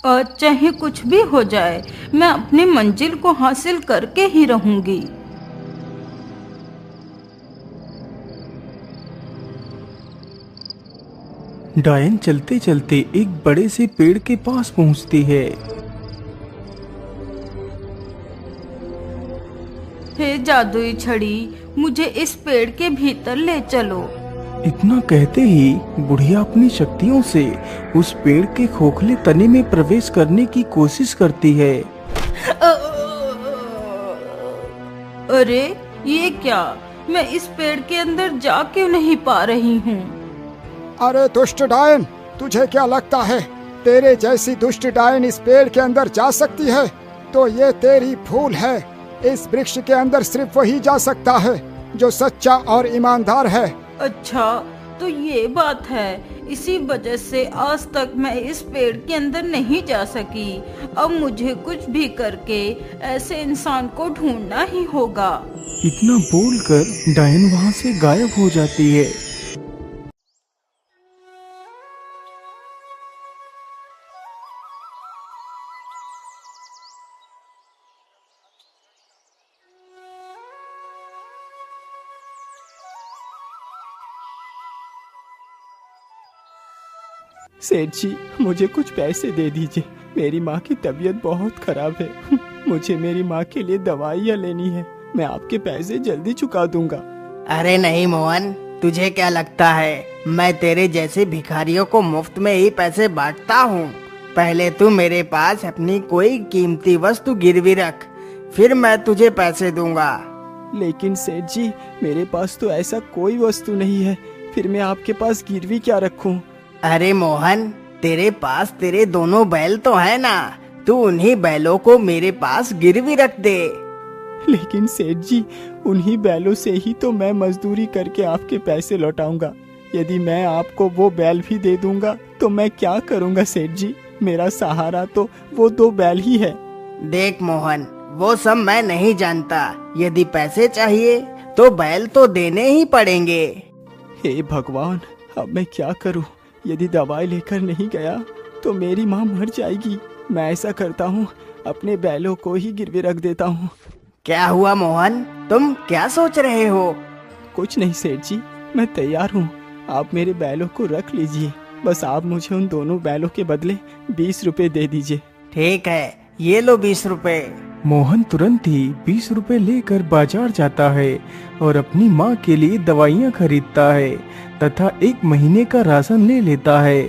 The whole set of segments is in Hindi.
और चाहे कुछ भी हो जाए, मैं अपनी मंजिल को हासिल करके ही रहूंगी। डायन चलते चलते एक बड़े से पेड़ के पास पहुंचती है। हे जादुई छड़ी, मुझे इस पेड़ के भीतर ले चलो। इतना कहते ही बुढ़िया अपनी शक्तियों से उस पेड़ के खोखले तने में प्रवेश करने की कोशिश करती है। अरे ये क्या, मैं इस पेड़ के अंदर जा क्यों नहीं पा रही हूँ? अरे दुष्ट डायन, तुझे क्या लगता है तेरे जैसी दुष्ट डायन इस पेड़ के अंदर जा सकती है? तो ये तेरी भूल है। इस वृक्ष के अंदर सिर्फ वही जा सकता है जो सच्चा और ईमानदार है। अच्छा, तो ये बात है, इसी वजह से आज तक मैं इस पेड़ के अंदर नहीं जा सकी। अब मुझे कुछ भी करके ऐसे इंसान को ढूंढना ही होगा। इतना बोलकर डायन वहां से गायब हो जाती है। सेठ जी, मुझे कुछ पैसे दे दीजिए। मेरी माँ की तबीयत बहुत खराब है। मुझे मेरी माँ के लिए दवाइयाँ लेनी है। मैं आपके पैसे जल्दी चुका दूंगा। अरे नहीं मोहन, तुझे क्या लगता है मैं तेरे जैसे भिखारियों को मुफ्त में ही पैसे बांटता हूँ? पहले तू मेरे पास अपनी कोई कीमती वस्तु गिरवी रख, फिर मैं तुझे पैसे दूंगा। लेकिन सेठ जी, मेरे पास तो ऐसा कोई वस्तु नहीं है, फिर मैं आपके पास गिरवी क्या रखूं? अरे मोहन, तेरे पास तेरे दोनों बैल तो है ना, तू उन्हीं बैलों को मेरे पास गिरवी रख दे। लेकिन सेठ जी, उन्हीं बैलों से ही तो मैं मजदूरी करके आपके पैसे लौटाऊंगा। यदि मैं आपको वो बैल भी दे दूंगा तो मैं क्या करूंगा सेठ जी? मेरा सहारा तो वो 2 बैल ही है। देख मोहन, वो सब मैं नहीं जानता। यदि पैसे चाहिए तो बैल तो देने ही पड़ेंगे। हे भगवान, अब मैं क्या करूं? यदि दवाई लेकर नहीं गया तो मेरी माँ मर जाएगी। मैं ऐसा करता हूँ, अपने बैलों को ही गिरवी रख देता हूँ। क्या हुआ मोहन, तुम क्या सोच रहे हो? कुछ नहीं सेठ जी, मैं तैयार हूँ। आप मेरे बैलों को रख लीजिए, बस आप मुझे उन दोनों बैलों के बदले 20 रुपए दे दीजिए। ठीक है, ये लो 20 रुपए। मोहन तुरंत ही 20 रुपए लेकर बाजार जाता है और अपनी माँ के लिए दवाइयाँ खरीदता है तथा 1 महीने का राशन ले लेता है।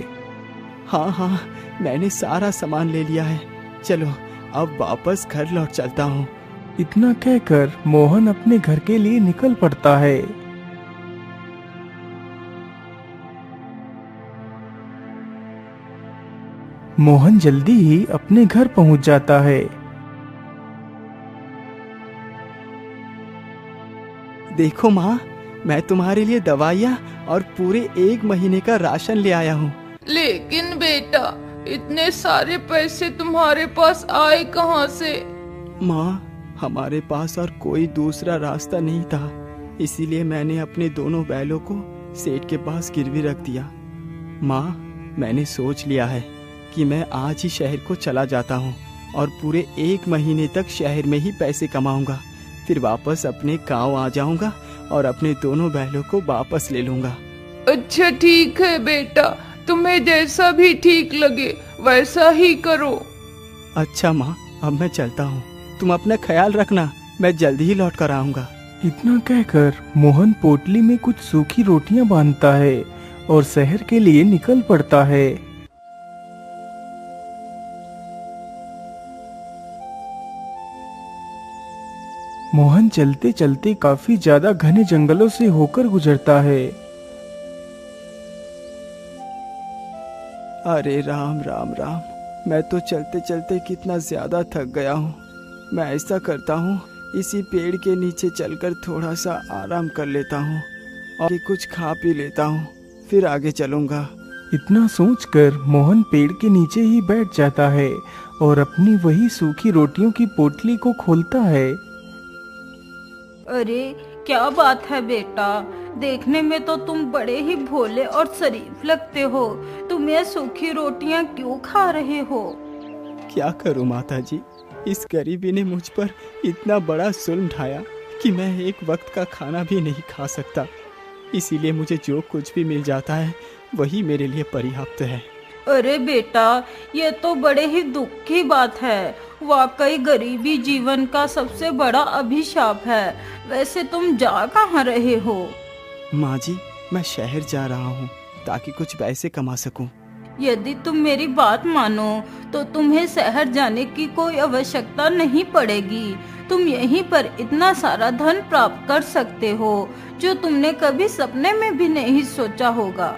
हाँ, मैंने सारा सामान ले लिया है। चलो अब वापस घर लौट चलता हूँ। इतना कहकर मोहन अपने घर के लिए निकल पड़ता है। मोहन जल्दी ही अपने घर पहुंच जाता है। देखो माँ, मैं तुम्हारे लिए दवाइयाँ और पूरे 1 महीने का राशन ले आया हूँ। लेकिन बेटा, इतने सारे पैसे तुम्हारे पास आए कहाँ से? माँ, हमारे पास और कोई दूसरा रास्ता नहीं था, इसीलिए मैंने अपने दोनों बैलों को सेठ के पास गिरवी रख दिया। माँ, मैंने सोच लिया है कि मैं आज ही शहर को चला जाता हूँ और पूरे 1 महीने तक शहर में ही पैसे कमाऊंगा। फिर वापस अपने गांव आ जाऊंगा और अपने दोनों बैलों को वापस ले लूंगा। अच्छा ठीक है बेटा, तुम्हें जैसा भी ठीक लगे वैसा ही करो। अच्छा माँ, अब मैं चलता हूँ। तुम अपना ख्याल रखना, मैं जल्दी ही लौट कर आऊंगा। इतना कहकर मोहन पोटली में कुछ सूखी रोटियां बांधता है और शहर के लिए निकल पड़ता है। मोहन चलते चलते काफी ज्यादा घने जंगलों से होकर गुजरता है। अरे राम राम राम, मैं तो चलते चलते कितना ज्यादा थक गया हूँ। मैं ऐसा करता हूँ, इसी पेड़ के नीचे चलकर थोड़ा सा आराम कर लेता हूँ और कुछ खा पी लेता हूँ, फिर आगे चलूँगा। इतना सोचकर मोहन पेड़ के नीचे ही बैठ जाता है और अपनी वही सूखी रोटियों की पोटली को खोलता है। अरे क्या बात है बेटा, देखने में तो तुम बड़े ही भोले और शरीफ लगते हो। तुम ये सूखी रोटियां क्यों खा रहे हो? क्या करूं माता जी, इस गरीबी ने मुझ पर इतना बड़ा जुल्म ढाया कि मैं एक वक्त का खाना भी नहीं खा सकता। इसीलिए मुझे जो कुछ भी मिल जाता है वही मेरे लिए पर्याप्त है। अरे बेटा, ये तो बड़े ही दुख की बात है। वाकई गरीबी जीवन का सबसे बड़ा अभिशाप है। वैसे तुम जा कहाँ रहे हो? माँ जी, मैं शहर जा रहा हूँ ताकि कुछ पैसे कमा सकूँ। यदि तुम मेरी बात मानो तो तुम्हें शहर जाने की कोई आवश्यकता नहीं पड़ेगी। तुम यहीं पर इतना सारा धन प्राप्त कर सकते हो जो तुमने कभी सपने में भी नहीं सोचा होगा।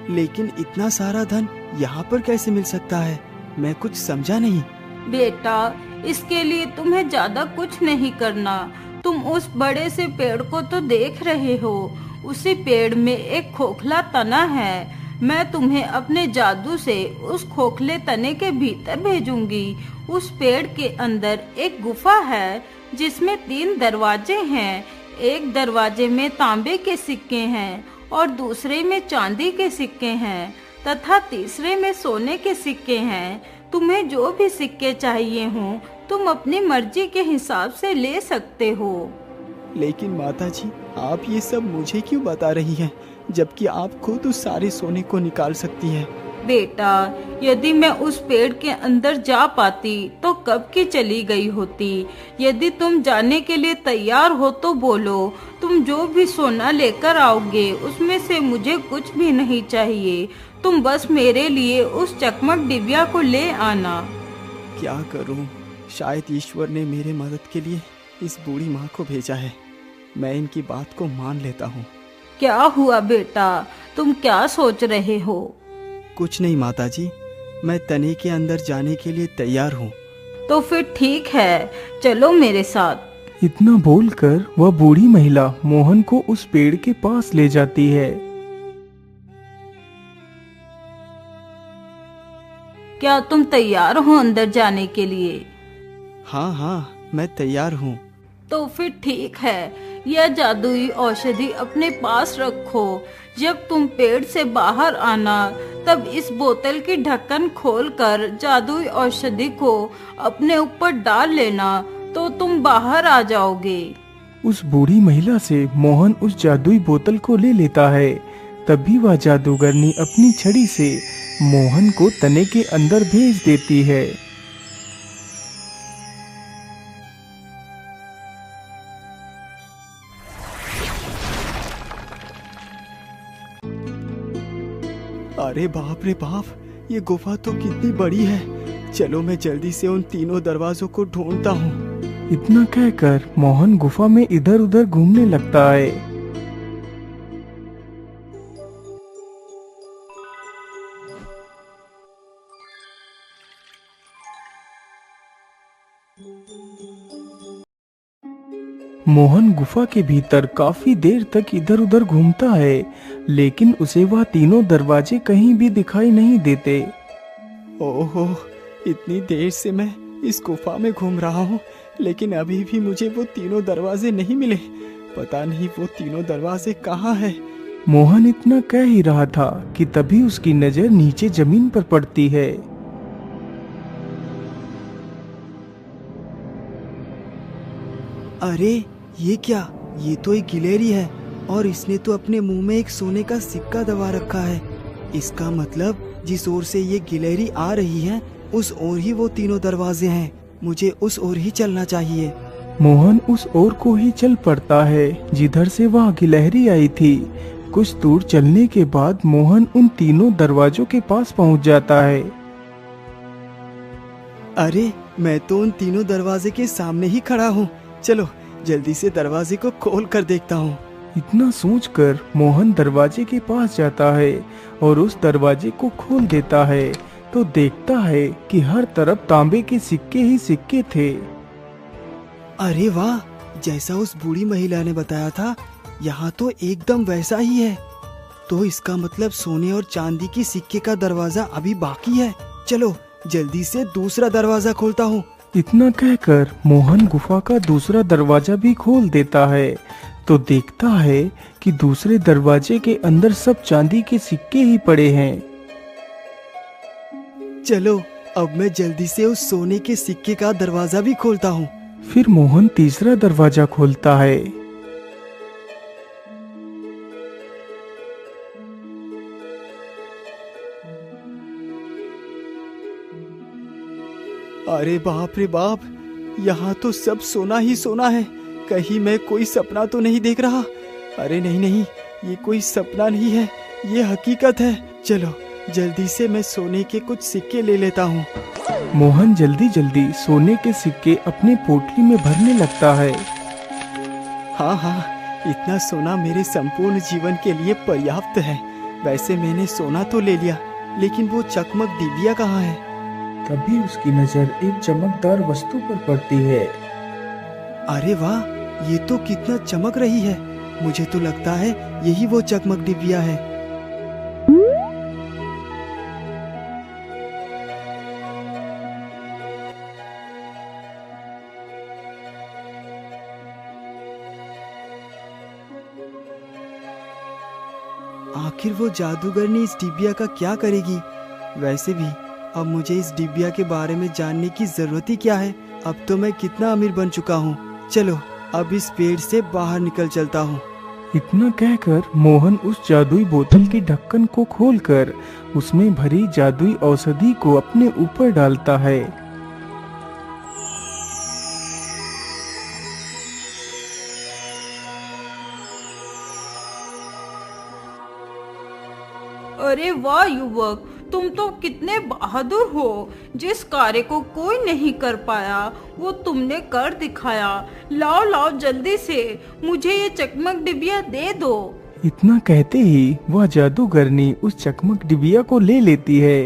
लेकिन इतना सारा धन यहाँ पर कैसे मिल सकता है? मैं कुछ समझा नहीं। बेटा, इसके लिए तुम्हें ज्यादा कुछ नहीं करना। तुम उस बड़े से पेड़ को तो देख रहे हो। उसी पेड़ में एक खोखला तना है। मैं तुम्हें अपने जादू से उस खोखले तने के भीतर भेजूंगी। उस पेड़ के अंदर एक गुफा है जिसमें 3 दरवाजे हैं। एक दरवाजे में तांबे के सिक्के हैं और दूसरे में चांदी के सिक्के हैं तथा तीसरे में सोने के सिक्के हैं। तुम्हें जो भी सिक्के चाहिए हों तुम अपनी मर्जी के हिसाब से ले सकते हो। लेकिन माताजी, आप ये सब मुझे क्यों बता रही हैं, जबकि आप खुद उस सारे सोने को निकाल सकती हैं? बेटा, यदि मैं उस पेड़ के अंदर जा पाती तो कब की चली गई होती। यदि तुम जाने के लिए तैयार हो तो बोलो। तुम जो भी सोना लेकर आओगे उसमें से मुझे कुछ भी नहीं चाहिए। तुम बस मेरे लिए उस चकमक डिबिया को ले आना। क्या करूं? शायद ईश्वर ने मेरे मदद के लिए इस बूढ़ी माँ को भेजा है। मैं इनकी बात को मान लेता हूँ। क्या हुआ बेटा, तुम क्या सोच रहे हो? कुछ नहीं माताजी, मैं तने के अंदर जाने के लिए तैयार हूँ। तो फिर ठीक है, चलो मेरे साथ। इतना बोलकर वह बूढ़ी महिला मोहन को उस पेड़ के पास ले जाती है। क्या तुम तैयार हो अंदर जाने के लिए? हाँ हाँ, मैं तैयार हूँ। तो फिर ठीक है, यह जादुई औषधि अपने पास रखो। जब तुम पेड़ से बाहर आना तब इस बोतल की ढक्कन खोलकर जादुई औषधि को अपने ऊपर डाल लेना तो तुम बाहर आ जाओगे। उस बूढ़ी महिला से मोहन उस जादुई बोतल को ले लेता है। तभी वह जादूगरनी अपनी छड़ी से मोहन को तने के अंदर भेज देती है। अरे बाप रे बाप, ये गुफा तो कितनी बड़ी है। चलो मैं जल्दी से उन 3 दरवाजों को ढूंढता हूँ। इतना कहकर मोहन गुफा में इधर उधर घूमने लगता है। मोहन गुफा के भीतर काफी देर तक इधर उधर घूमता है, लेकिन उसे वह 3 दरवाजे कहीं भी दिखाई नहीं देते। ओहो, इतनी देर से मैं इस गुफा में घूम रहा हूँ, लेकिन अभी भी मुझे वो 3 दरवाजे नहीं मिले। पता नहीं वो 3 दरवाजे कहाँ हैं। मोहन इतना कह ही रहा था कि तभी उसकी नजर नीचे जमीन पर पड़ती है। अरे ये क्या? ये तो एक गिलहरी है और इसने तो अपने मुंह में एक सोने का सिक्का दबा रखा है। इसका मतलब जिस ओर से ये गिलहरी आ रही है उस ओर ही वो 3 दरवाजे हैं। मुझे उस ओर ही चलना चाहिए। मोहन उस ओर को ही चल पड़ता है जिधर से वह गिलहरी आई थी। कुछ दूर चलने के बाद मोहन उन 3 दरवाजों के पास पहुंच जाता है। अरे मैं तो उन 3 दरवाजे के सामने ही खड़ा हूँ। चलो जल्दी से दरवाजे को खोल कर देखता हूँ। इतना सोचकर मोहन दरवाजे के पास जाता है और उस दरवाजे को खोल देता है तो देखता है कि हर तरफ तांबे के सिक्के ही सिक्के थे। अरे वाह, जैसा उस बूढ़ी महिला ने बताया था यहाँ तो एकदम वैसा ही है। तो इसका मतलब सोने और चांदी की सिक्के का दरवाजा अभी बाकी है। चलो जल्दी से दूसरा दरवाजा खोलता हूँ। इतना कहकर मोहन गुफा का दूसरा दरवाजा भी खोल देता है तो देखता है कि दूसरे दरवाजे के अंदर सब चांदी के सिक्के ही पड़े हैं। चलो अब मैं जल्दी से उस सोने के सिक्के का दरवाजा भी खोलता हूँ। फिर मोहन तीसरा दरवाजा खोलता है। अरे बाप रे बाप, यहाँ तो सब सोना ही सोना है। कहीं मैं कोई सपना तो नहीं देख रहा? अरे नहीं नहीं, ये कोई सपना नहीं है, ये हकीकत है। चलो जल्दी से मैं सोने के कुछ सिक्के ले लेता हूँ। मोहन जल्दी जल्दी सोने के सिक्के अपने पोटली में भरने लगता है। हाँ हाँ, इतना सोना मेरे संपूर्ण जीवन के लिए पर्याप्त है। वैसे मैंने सोना तो ले लिया, लेकिन वो चकमक डिबिया कहाँ है? तभी उसकी नजर एक चमकदार वस्तु पर पड़ती है। अरे वाह, ये तो कितना चमक रही है। मुझे तो लगता है यही वो चकमक डिबिया है। आखिर वो जादूगरनी इस डिबिया का क्या करेगी? वैसे भी अब मुझे इस डिबिया के बारे में जानने की जरूरत ही क्या है? अब तो मैं कितना अमीर बन चुका हूँ। चलो अब इस पेड़ से बाहर निकल चलता हूँ। इतना कहकर मोहन उस जादुई बोतल के ढक्कन को खोलकर उसमें भरी जादुई औषधि को अपने ऊपर डालता है। अरे वाह युवक, तुम तो कितने बहादुर हो। जिस कार्य को कोई नहीं कर पाया वो तुमने कर दिखाया। लाओ लाओ जल्दी से मुझे ये चकमक डिबिया दे दो। इतना कहते ही वह जादूगरनी उस चकमक डिबिया को ले लेती है।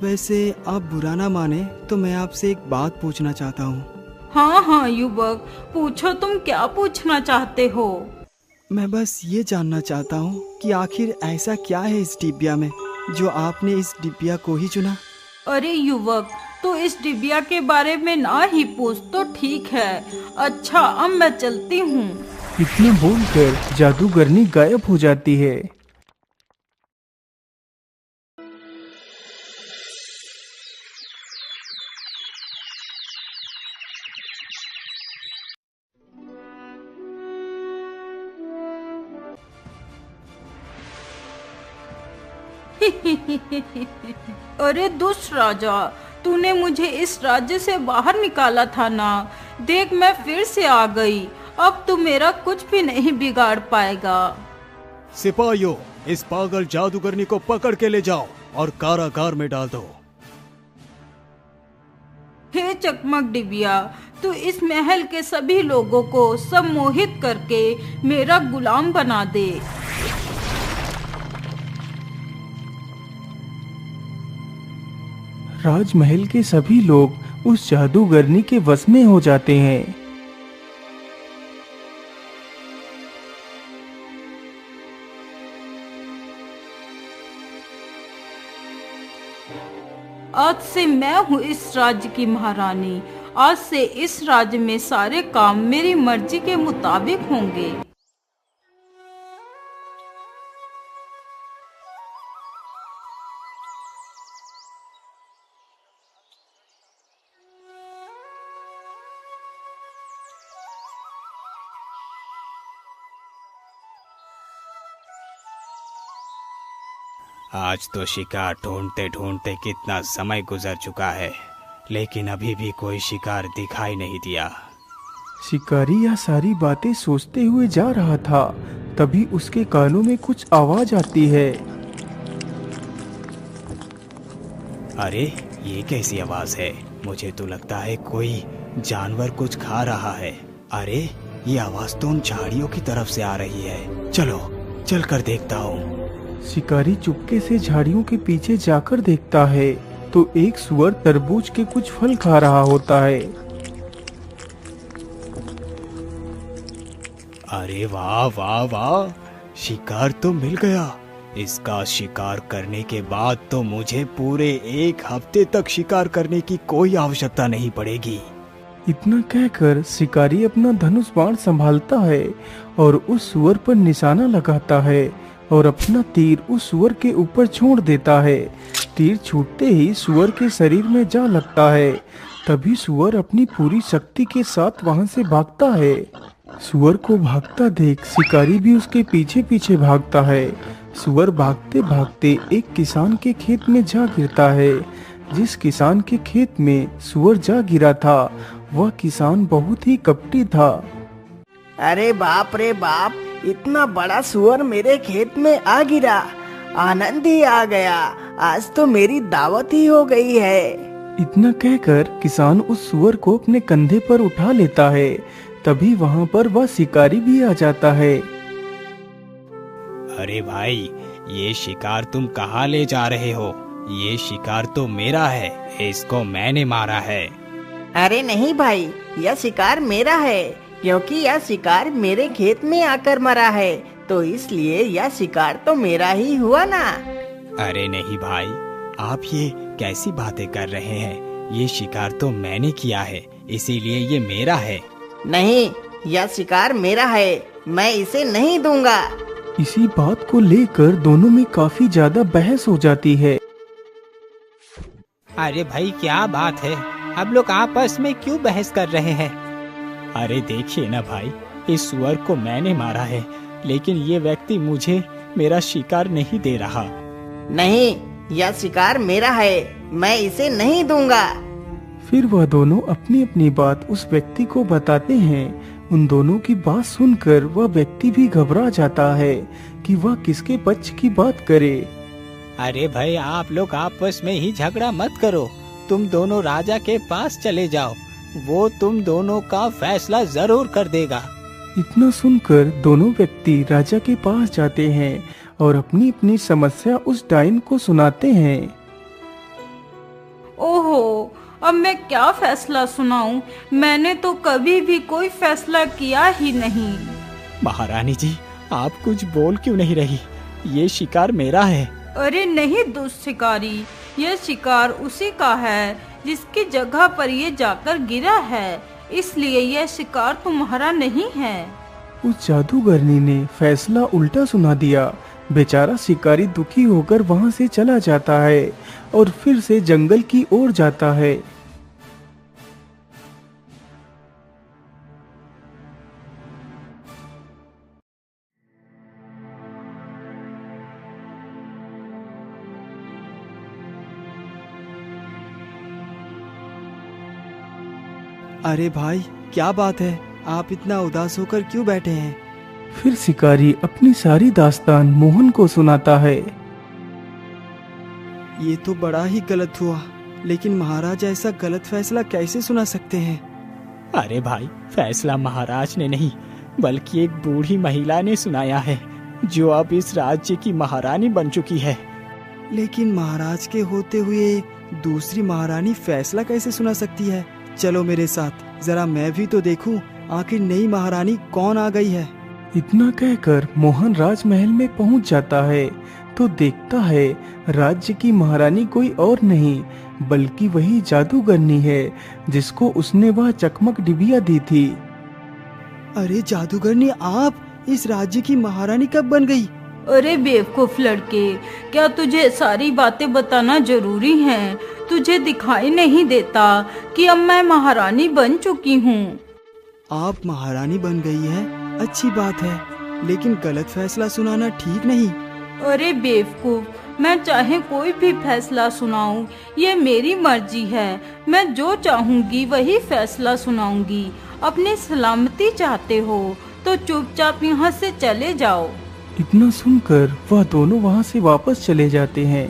वैसे आप बुरा ना माने तो मैं आपसे एक बात पूछना चाहता हूँ। हाँ हाँ युवक, पूछो, तुम क्या पूछना चाहते हो? मैं बस ये जानना चाहता हूँ कि आखिर ऐसा क्या है इस डिबिया में जो आपने इस डिबिया को ही चुना? अरे युवक, तो इस डिबिया के बारे में ना ही पूछ तो ठीक है। अच्छा अब मैं चलती हूँ। इतना बोलकर जादूगरनी गायब हो जाती है। अरे दुष्ट राजा, तूने मुझे इस राज्य से बाहर निकाला था ना। देख मैं फिर से आ गई। अब तू मेरा कुछ भी नहीं बिगाड़ पाएगा। सिपाहियों, इस पागल जादूगरनी को पकड़ के ले जाओ और कारागार में डाल दो। हे चकमक डिबिया, तू इस महल के सभी लोगों को सम्मोहित करके मेरा गुलाम बना दे। राजमहल के सभी लोग उस जादूगरनी के वश में हो जाते हैं। आज से मैं हूँ इस राज्य की महारानी। आज से इस राज्य में सारे काम मेरी मर्जी के मुताबिक होंगे। आज तो शिकार ढूंढते ढूंढते कितना समय गुजर चुका है, लेकिन अभी भी कोई शिकार दिखाई नहीं दिया। शिकारी यह सारी बातें सोचते हुए जा रहा था, तभी उसके कानों में कुछ आवाज आती है। अरे ये कैसी आवाज है? मुझे तो लगता है कोई जानवर कुछ खा रहा है। अरे ये आवाज तो उन झाड़ियों की तरफ से आ रही है। चलो चल कर देखता हूँ। शिकारी चुपके से झाड़ियों के पीछे जाकर देखता है तो एक सुअर तरबूज के कुछ फल खा रहा होता है। अरे वाह वाह वाह, शिकार तो मिल गया। इसका शिकार करने के बाद तो मुझे पूरे 1 हफ्ते तक शिकार करने की कोई आवश्यकता नहीं पड़ेगी। इतना कहकर शिकारी अपना धनुष बाण संभालता है और उस सुअर पर निशाना लगाता है और अपना तीर उस सुअर के ऊपर छोड़ देता है। तीर छूटते ही सुअर के शरीर में जा लगता है। तभी सुअर अपनी पूरी शक्ति के साथ वहां से भागता है। सुअर को भागता देख शिकारी भी उसके पीछे पीछे भागता है। सुअर भागते भागते एक किसान के खेत में जा गिरता है। जिस किसान के खेत में सुअर जा गिरा था वह किसान बहुत ही कपटी था। अरे बाप रे बाप, इतना बड़ा सुअर मेरे खेत में आ गिरा, आनंद ही आ गया, आज तो मेरी दावत ही हो गई है। इतना कहकर किसान उस सुअर को अपने कंधे पर उठा लेता है। तभी वहाँ पर वह शिकारी भी आ जाता है। अरे भाई, ये शिकार तुम कहाँ ले जा रहे हो? ये शिकार तो मेरा है, इसको मैंने मारा है। अरे नहीं भाई, यह शिकार मेरा है, क्योंकि यह शिकार मेरे खेत में आकर मरा है, तो इसलिए यह शिकार तो मेरा ही हुआ ना। अरे नहीं भाई, आप ये कैसी बातें कर रहे हैं? ये शिकार तो मैंने किया है, इसीलिए ये मेरा है। नहीं, यह शिकार मेरा है, मैं इसे नहीं दूंगा। इसी बात को लेकर दोनों में काफी ज्यादा बहस हो जाती है। अरे भाई, क्या बात है? अब लोग आपस में क्यों बहस कर रहे हैं? अरे देखिए ना भाई, इस सुअर को मैंने मारा है, लेकिन ये व्यक्ति मुझे मेरा शिकार नहीं दे रहा। नहीं, यह शिकार मेरा है, मैं इसे नहीं दूंगा। फिर वह दोनों अपनी अपनी बात उस व्यक्ति को बताते हैं। उन दोनों की बात सुनकर वह व्यक्ति भी घबरा जाता है कि वह किसके पक्ष की बात करे। अरे भाई, आप लोग आपस में ही झगड़ा मत करो, तुम दोनों राजा के पास चले जाओ, वो तुम दोनों का फैसला जरूर कर देगा। इतना सुनकर दोनों व्यक्ति राजा के पास जाते हैं और अपनी अपनी समस्या उस डायन को सुनाते हैं। ओहो, अब मैं क्या फैसला सुनाऊं? मैंने तो कभी भी कोई फैसला किया ही नहीं। महारानी जी, आप कुछ बोल क्यों नहीं रही? ये शिकार मेरा है। अरे नहीं दुष्ट शिकारी, यह शिकार उसी का है जिसकी जगह पर ये जाकर गिरा है, इसलिए यह शिकार तुम्हारा नहीं है। उस जादूगरनी ने फैसला उल्टा सुना दिया। बेचारा शिकारी दुखी होकर वहां से चला जाता है और फिर से जंगल की ओर जाता है। अरे भाई, क्या बात है? आप इतना उदास होकर क्यों बैठे हैं? फिर शिकारी अपनी सारी दास्तान मोहन को सुनाता है। ये तो बड़ा ही गलत हुआ, लेकिन महाराज ऐसा गलत फैसला कैसे सुना सकते हैं? अरे भाई, फैसला महाराज ने नहीं, बल्कि एक बूढ़ी महिला ने सुनाया है, जो अब इस राज्य की महारानी बन चुकी है। लेकिन महाराज के होते हुए दूसरी महारानी फैसला कैसे सुना सकती है? चलो मेरे साथ, जरा मैं भी तो देखूं आखिर नई महारानी कौन आ गई है। इतना कहकर मोहन राजमहल में पहुंच जाता है तो देखता है राज्य की महारानी कोई और नहीं बल्कि वही जादूगरनी है जिसको उसने वह चकमक डिबिया दी थी। अरे जादूगरनी, आप इस राज्य की महारानी कब बन गई? अरे बेवकूफ लड़के, क्या तुझे सारी बातें बताना जरूरी है? तुझे दिखाई नहीं देता कि अब मैं महारानी बन चुकी हूँ। आप महारानी बन गई है, अच्छी बात है, लेकिन गलत फैसला सुनाना ठीक नहीं। अरे बेवकूफ, मैं चाहे कोई भी फैसला सुनाऊं, ये मेरी मर्जी है। मैं जो चाहूंगी वही फैसला सुनाऊंगी। अपनी सलामती चाहते हो तो चुपचाप यहाँ से चले जाओ। इतना सुनकर वह दोनों वहाँ से वापस चले जाते हैं।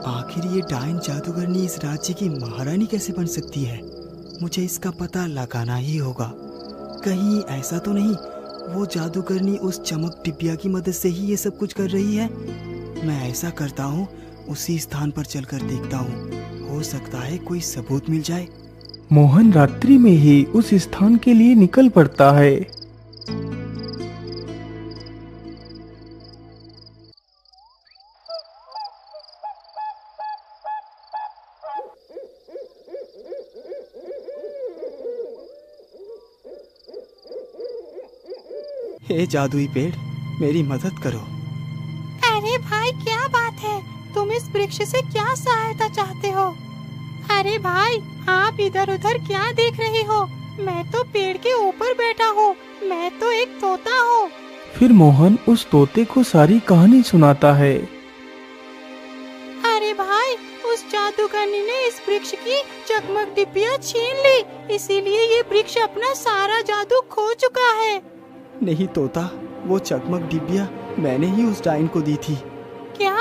आखिर ये डायन जादूगरनी इस राज्य की महारानी कैसे बन सकती है? मुझे इसका पता लगाना ही होगा। कहीं ऐसा तो नहीं वो जादूगरनी उस चमक डिबिया की मदद से ही ये सब कुछ कर रही है? मैं ऐसा करता हूँ, उसी स्थान पर चलकर देखता हूँ, हो सकता है कोई सबूत मिल जाए। मोहन रात्रि में ही उस स्थान के लिए निकल पड़ता है। हे जादुई पेड़, मेरी मदद करो। अरे भाई, क्या बात है? तुम इस वृक्ष से क्या सहायता चाहते हो? अरे भाई, आप इधर उधर क्या देख रहे हो? मैं तो पेड़ के ऊपर बैठा हूँ। मैं तो एक तोता हूँ। फिर मोहन उस तोते को सारी कहानी सुनाता है। अरे भाई, उस जादूगरनी ने इस वृक्ष की चकमक डिबिया छीन ली, इसीलिए ये वृक्ष अपना सारा जादू खो चुका है। नहीं तोता, वो चकमक डिबिया मैंने ही उस डायन को दी थी। क्या?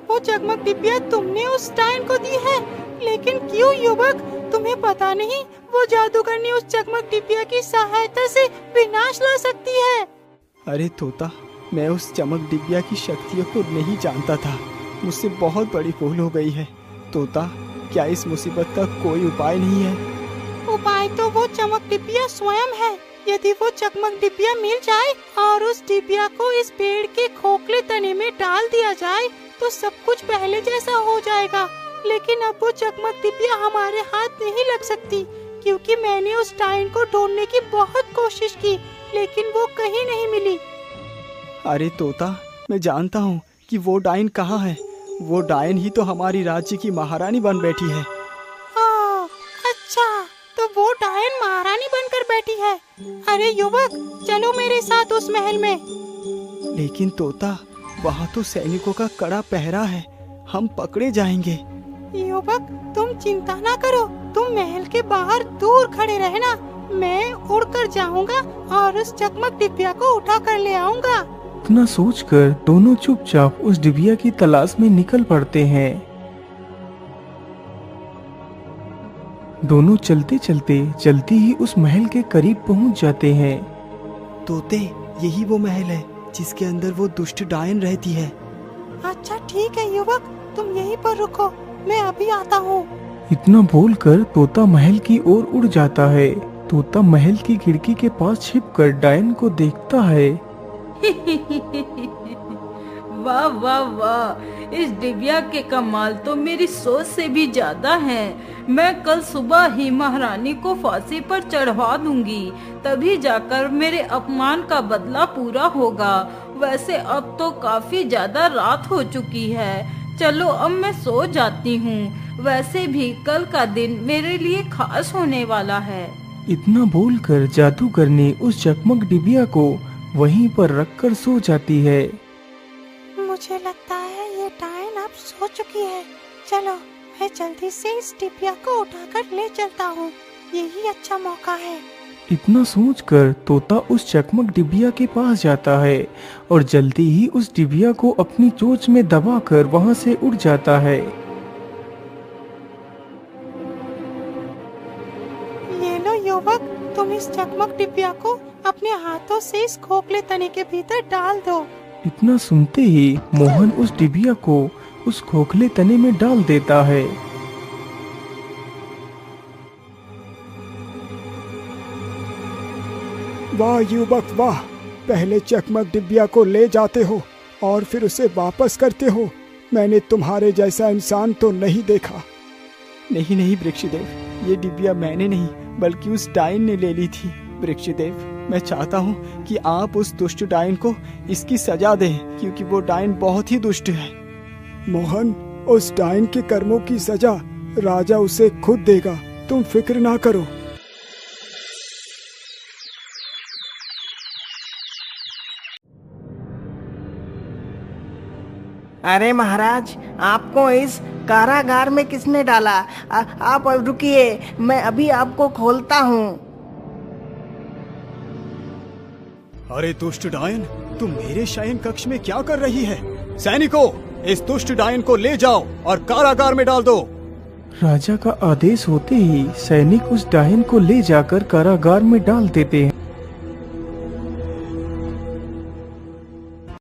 वो चकमक डिबिया तुमने उस डायन को दी है? लेकिन क्यों युवक? तुम्हें पता नहीं वो जादूगरनी उस चकमक डिबिया की सहायता से विनाश ला सकती है। अरे तोता, मैं उस चमक डिबिया की शक्तियों को नहीं जानता था। मुझसे बहुत बड़ी भूल हो गई है। तोता, क्या इस मुसीबत का कोई उपाय नहीं है? उपाय तो वो चमक डिबिया स्वयं है। यदि वो चकमक डिबिया मिल जाए और उस डिबिया को इस पेड़ के खोखले तने में डाल दिया जाए तो सब कुछ पहले जैसा हो जाएगा। लेकिन अब वो चकमक डिबिया हमारे हाथ नहीं लग सकती, क्योंकि मैंने उस डायन को ढूंढने की बहुत कोशिश की, लेकिन वो कहीं नहीं मिली। अरे तोता, मैं जानता हूँ कि वो डायन कहाँ है। वो डायन ही तो हमारी राज्य की महारानी बन बैठी है। अच्छा, तो वो डायन महारानी बनकर बैठी है। अरे युवक, चलो मेरे साथ उस महल में। लेकिन तोता, वहाँ तो सैनिकों का कड़ा पहरा है, हम पकड़े जाएंगे। युवक, तुम चिंता ना करो, तुम महल के बाहर दूर खड़े रहना। मैं उड़कर जाऊंगा और उस चकमक डिबिया को उठा कर ले आऊंगा। इतना सोचकर दोनों चुपचाप उस डिबिया की तलाश में निकल पड़ते हैं। दोनों चलते चलते जल्दी ही उस महल के करीब पहुंच जाते हैं। तोते, यही वो महल है जिसके अंदर वो दुष्ट डायन रहती है। अच्छा ठीक है युवक, तुम यहीं पर रुको, मैं अभी आता हूँ। इतना बोलकर तोता महल की ओर उड़ जाता है। तोता महल की खिड़की के पास छिपकर डायन को देखता है। वाह वाह वाह, इस डिबिया के कमाल तो मेरी सोच से भी ज्यादा हैं। मैं कल सुबह ही महारानी को फांसी पर चढ़वा दूंगी, तभी जाकर मेरे अपमान का बदला पूरा होगा। वैसे अब तो काफी ज्यादा रात हो चुकी है, चलो अब मैं सो जाती हूँ। वैसे भी कल का दिन मेरे लिए खास होने वाला है। इतना बोलकर जादूगरनी उस चकमक डिबिया को वहीं पर रखकर सो जाती है। मुझे लगता है ये डायन अब सो चुकी है। चलो, मैं जल्दी से इस डिबिया को उठाकर ले चलता हूँ, यही अच्छा मौका है। इतना सोचकर तोता उस चकमक डिबिया के पास जाता है और जल्दी ही उस डिबिया को अपनी चोंच में दबाकर वहाँ से उड़ जाता है। ये लो युवक, तुम इस चकमक डिबिया को अपने हाथों से इस खोखले तने के भीतर डाल दो। इतना सुनते ही मोहन उस डिबिया को उस खोखले तने में डाल देता है। वाह युवक वाह, पहले चकमक डिबिया को ले जाते हो और फिर उसे वापस करते हो। मैंने तुम्हारे जैसा इंसान तो नहीं देखा। नहीं नहीं वृक्षदेव, ये डिबिया मैंने नहीं बल्कि उस डायन ने ले ली थी। वृक्षदेव, मैं चाहता हूँ कि आप उस दुष्ट डायन को इसकी सजा दें, क्योंकि वो डायन बहुत ही दुष्ट है। मोहन, उस डायन के कर्मों की सजा राजा उसे खुद देगा, तुम फिक्र ना करो। अरे महाराज, आपको इस कारागार में किसने डाला? आप रुकिए, मैं अभी आपको खोलता हूँ। अरे दुष्ट डायन, तुम मेरे शयन कक्ष में क्या कर रही है? सैनिकों, इस दुष्ट डायन को ले जाओ और कारागार में डाल दो। राजा का आदेश होते ही सैनिक उस डायन को ले जाकर कारागार में डाल देते हैं।